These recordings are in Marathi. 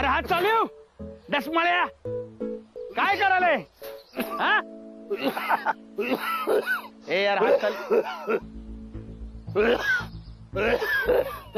अरे हात चालू दसमाळ्या काय करायला हा? ए यार हात चालू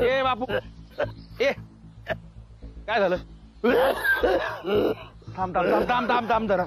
ए बापू ए काय झालं थांब थांब थांब थांब थांब थांब जरा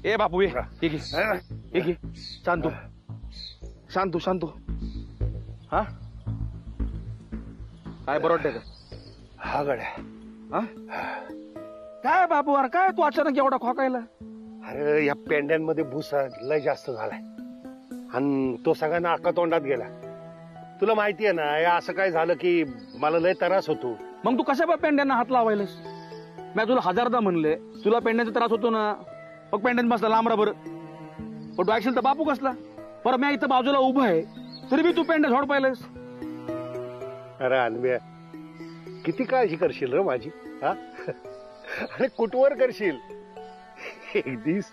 ए बापू ये शांतू शांतू शांतू हा काय बरं वाटतंय का हा गड्या हा काय बापू अरे काय तू अचानक एवढा खोकायला अरे या पेंड्यांमध्ये भुसा लय जास्त झालाय आणि तो सगळ्यांना अक्का तोंडात गेला. तुला माहिती आहे ना या असं काय झालं की मला लय त्रास होतो. मग तू कशा पेंड्यांना हात लावायलास मी तुला हजारदा म्हणले तुला पेंड्यांचा त्रास होतो ना मग पेंड्यात बसला लांबरा बरं पण तू ऐकशील तर बापू कसला बरं मी इथं बाजूला उभा आहे तरी मी तू पेंड्या झोड पाहिलंस. अरे अनब्या किती काळजी करशील र माझी हा आणि कुठवर करशील. एक दिवस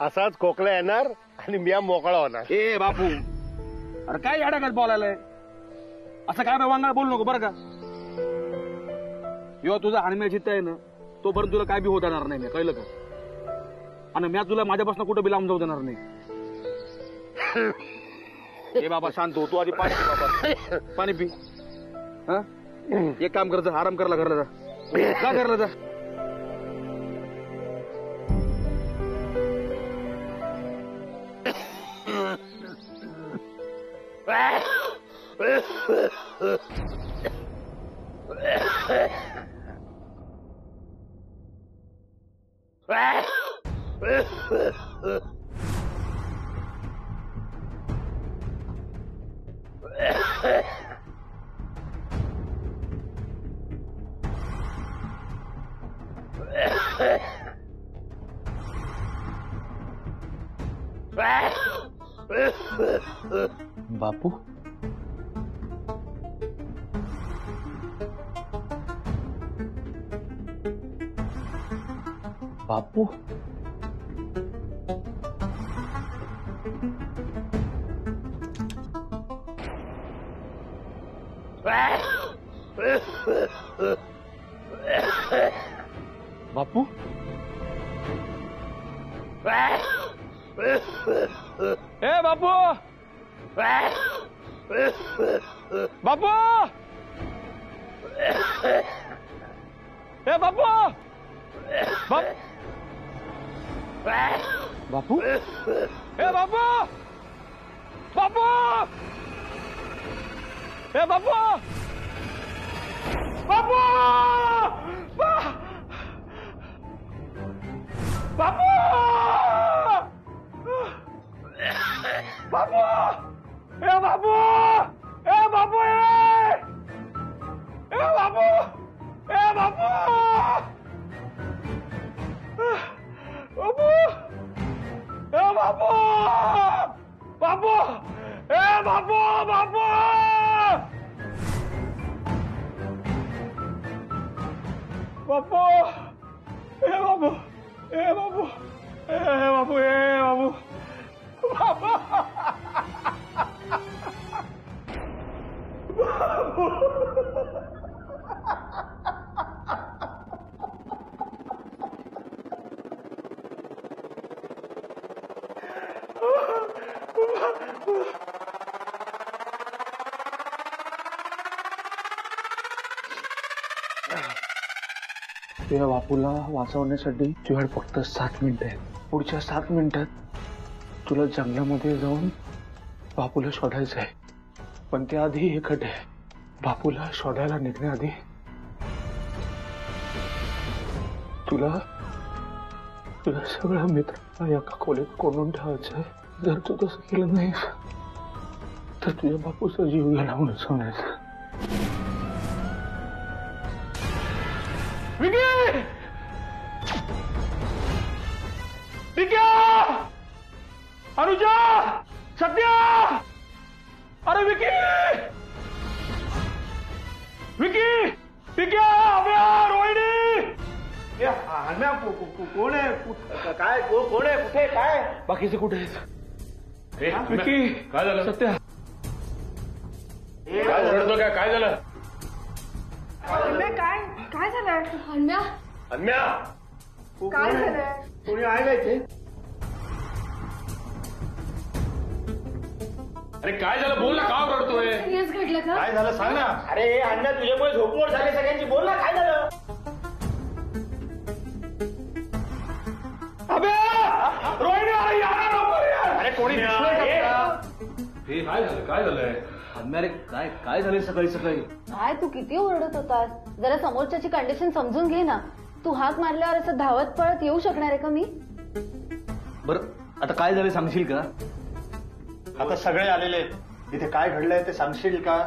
असाच खोकला येणार आणि मी मोकळा होणार. ए बापू अरे काय याड्याकडे बोलायलाय असं काय वांगाळ बोलू नको बरं का. किंवा तुझा हाणम्या चित्त आहे ना तोपर्यंत तुला काय बी होत येणार नाही कळलं का आणि मी तुला माझ्यापासून कुठं बी लांब जाऊ देणार नाही. ए बाबा शांत हो तू आधी पाणी पी बाबा पाणी पी. हा एक काम कर आराम करला घरला जा घरला जा. बापू बापू बापू ए बापू बापू ए बापू बापू ए बापू बापू ए बापू बापू बापू बापू ए बापू ए बापू ए बापू ए बापू बापू ए बापू बापू ए बापू बापू बापू ए बापू ए बापू ए बापू ए बापू बापू या बापूला वाचवण्यासाठी तुझ्याकडे फक्त 7 मिनिटं आहेत. पुढच्या 7 मिनिटात तुला जंगलामध्ये जाऊन बापूला शोधायचं आहे. पण त्याआधी एक अट आहे. बापूला शोधायला निघण्याआधी तुला सगळ्या मित्रांना एका खोलीत कोंडून ठेवायचं आहे. जर तू तसं केलं नाहीस तर तुझ्या बापूचा जीव गेला म्हणून सांगायचं. अनुजा सत्या अरे विकी विकी विक्या अभ्या रोहिणी कोण आहे काय कोण आहे कुठे काय बाकीचे कुठे आहेत. विकी काय झालं सत्या काय ओरडतो काय झालं? काय काय झालंय? अन्म्या काय झालंय? कोणी आहे का इथे? अरे काय झालं बोल ना, का ओरडतोय? सिरियस घडलं का? काय झालं सांग ना. अरे अण्णा तुझ्यामुळे झोपमोड झाली सगळ्यांची, बोल ना काय झालं? अरे कोणी दिसलंय का? काय झालंय? अरे काय काय झालंय सकाळी सकाळी? काय तू किती ओरडत होतास? जरा समोरच्याची कंडिशन समजून घे ना. तू हाक मारल्यावर असं धावत पळत येऊ शकणार आहे का मी? बरं आता काय झालं सांगशील का? आता सगळे आलेले आहेत, इथे काय घडलंय ते सांगशील का?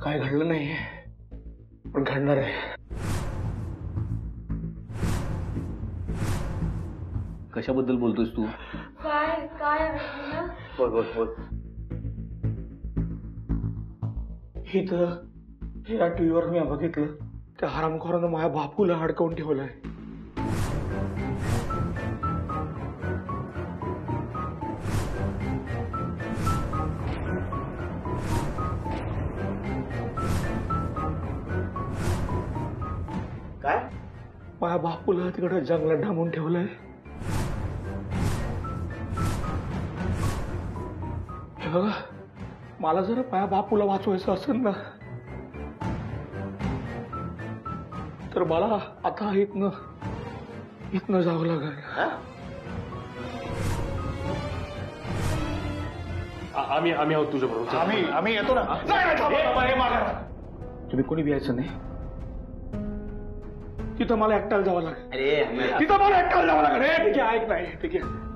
काय घडलं नाही पण घडणार आहे. कशाबद्दल बोलतोयस तू? काय काय बोल बोल बोल. इथं या टीव्हीवर मी बघितलं त्या हरामखोरानं माझ्या बापूला अडकवून ठेवलंय. काय? माझ्या बापूला तिकडे जंगलात डांबून ठेवलंय. हे बघा, मला जर माझ्या बापूला वाचवायचं असेल ना तर मला आता इथनं जावं लागेल. आम्ही आहोत तुझ्या बरोबर. आम्ही येतो ना. तुम्ही कोणी यायचं नाही. तिथं मला एकट्याला जावं लागेल. अरे तिथं मला एकट्याला जावं लागेल. ठीक आहे, ऐक नाही. ठीक आहे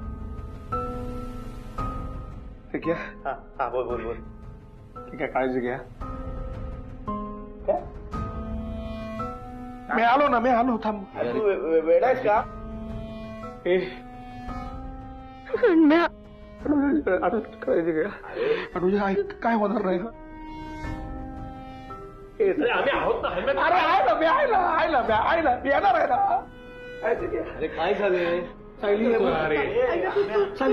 ठीक आहे हा बोल बोल बोल. ठीक आहे, काळजी घ्या. मी आलो थांब. तू वेडायस का? काळजी घ्या. तुझ्या ऐक काय होणार नाही. आम्ही आहोत ना. अरे आहे ना मी येणार आहे ना. अरे काय झालंय? सायली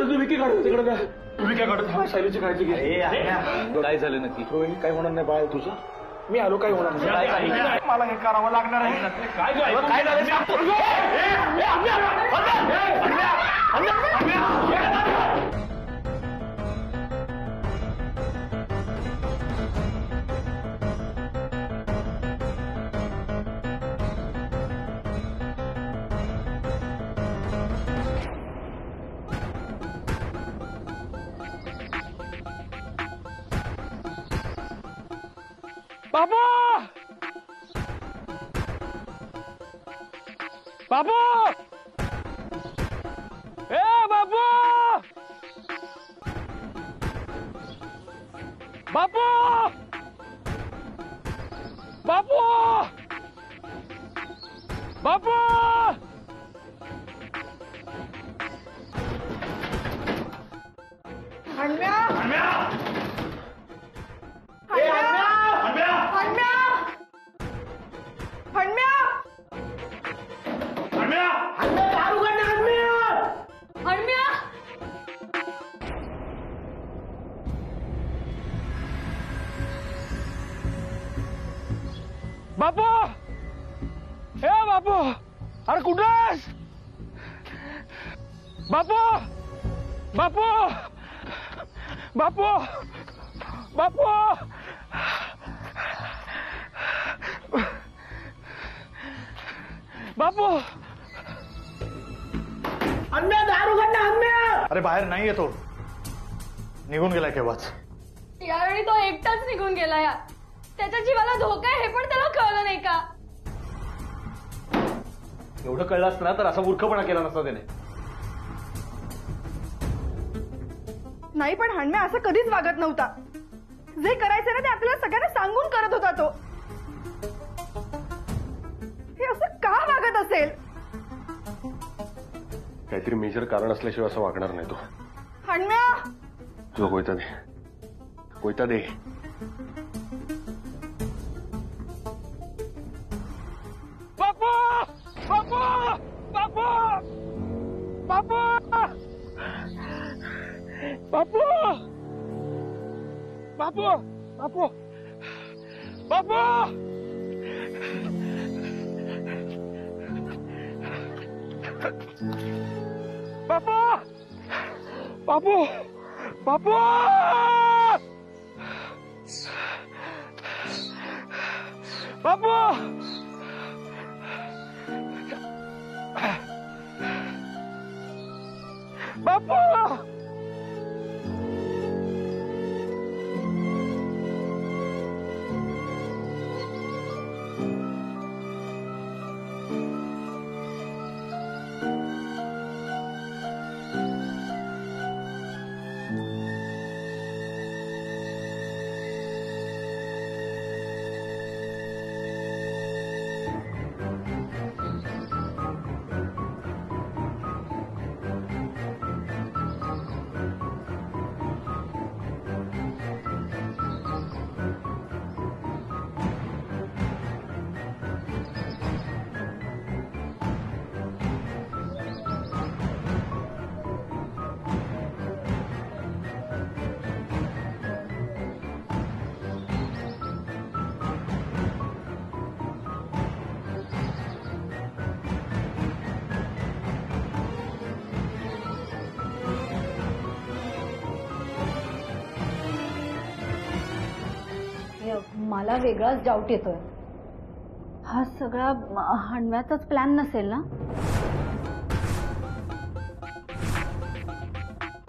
तुम्ही की काढतो तिकडे जा. तुम्ही काय काढतो? सायलीची काळजी घ्या. काय झालं नक्की? रोहिणी काय होणार नाही बाळ तुझं. मी आलो, काय होणार नाही. मला हे करावं लागणार आहे. काय झालं? बाबू ए बाबू बापू, हे बापू, अरे कुठे आहेस? बापू, बापू, बापू, बापू, बापू, अन्म्या दारू उघड ना अन्म्या. अरे बाहेर नाही येतो, निघून गेलाय केव्हाच. यावेळी तो एकटाच निघून गेला. या त्याच्या जीवाला धोका आहे हे पण त्याला कळलं नाही का? एवढं कळलं असतं ना तर असा मूर्खपणा केला नसता त्याने. नाही पण हणम्या असं कधीच वागत नव्हता. जे करायचं ना ते आपल्याला सगळ्यांना सांगून करत होता तो. हे असं का वागत असेल? काहीतरी मेजर कारण असल्याशिवाय असं वागणार नाही तो. हणम्या, जो कोयता दे, कोयता दे. बापू, बापू, बापू, बापू बापू बापू बापू बापू बापू बापू बापू बापू मला वेगळाच डाऊट येतोय. हा सगळा हणव्याचाच प्लॅन नसेल ना?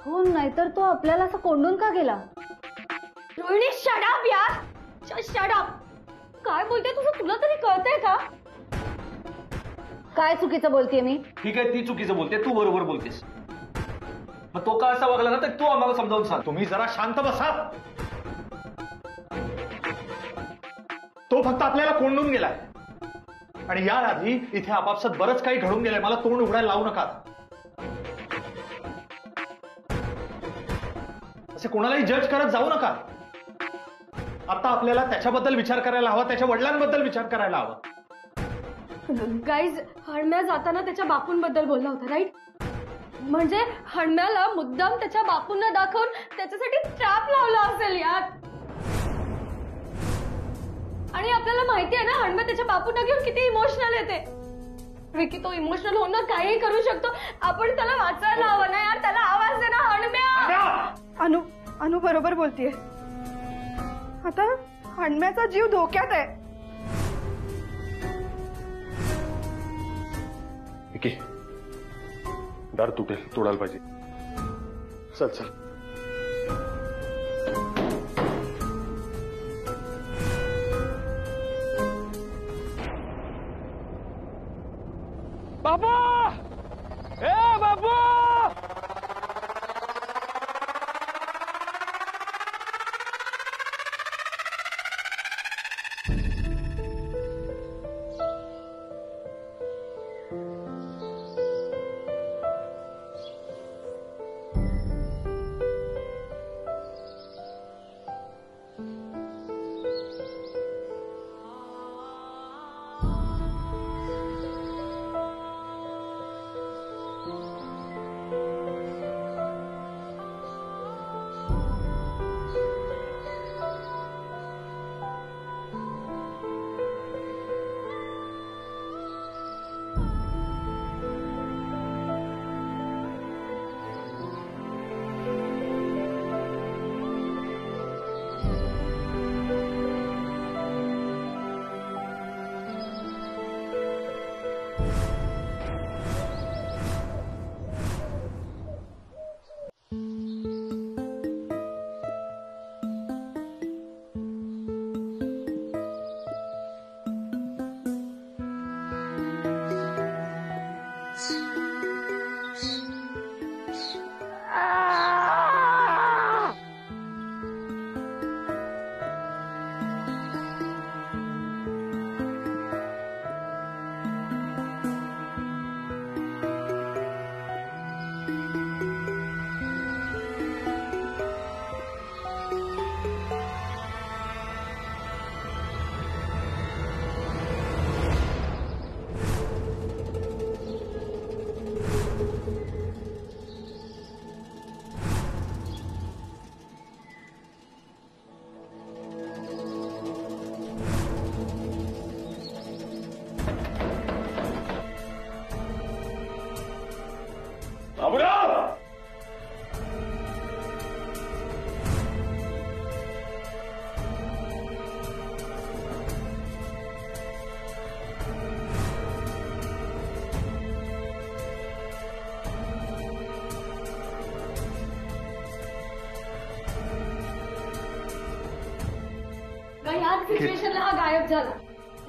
हो, नाहीतर तो आपल्याला असं कोंडून का गेला? रोहिणी शट अप यार, शट अप. काय बोलते तुझं, तुला तरी कळतंय का? काय चुकीचं बोलतेय मी? ठीक आहे, ती चुकीचं बोलते, तू बरोबर बोलतेस. मग तो का असा वागला ना, तर तू आम्हाला समजावून सांग. तुम्ही जरा शांत बसा. तो फक्त आपल्याला कोंडून गेलाय आणि याआधी इथे आपापसात बरंच काही घडून गेलंय. मला तोंड उघडायला लावू नका. असे कोणालाही जज करत जाऊ नका. आता आपल्याला त्याच्याबद्दल विचार करायला हवा, त्याच्या वडिलांबद्दल विचार करायला हवा. गाईज, हणम्या जाताना त्याच्या बापूंबद्दल बोलला होता, राईट? म्हणजे हणम्याला मुद्दाम त्याच्या बापूंना दाखवून त्याच्यासाठी ट्रॅप लावला असेल यार. आणि आपल्याला माहिती आहे ना, हणम्या त्याच्या बापूंना घेऊन किती इमोशनल येते. विकी, तो इमोशनल होऊन काही करू शकतो. आपण त्याला वाचायला हवं ना यार, त्याला आवाज दे ना हणम्या. अनु बरोबर बोलतीये. आता हणम्याचा जीव धोक्यात आहे. विकी, दार तुटेल, तोडायला पाहिजे. चल चल. बापू, ए बापू. ह्या सिच्युएशनला हा गायब झाला.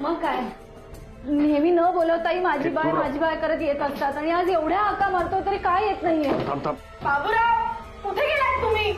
मग काय नेहमी न बोलवताही माझी बाय करत येत असतात आणि आज एवढ्या हाका मारतो तरी काय येत नाहीये. बाबूराव कुठे गेलात तुम्ही?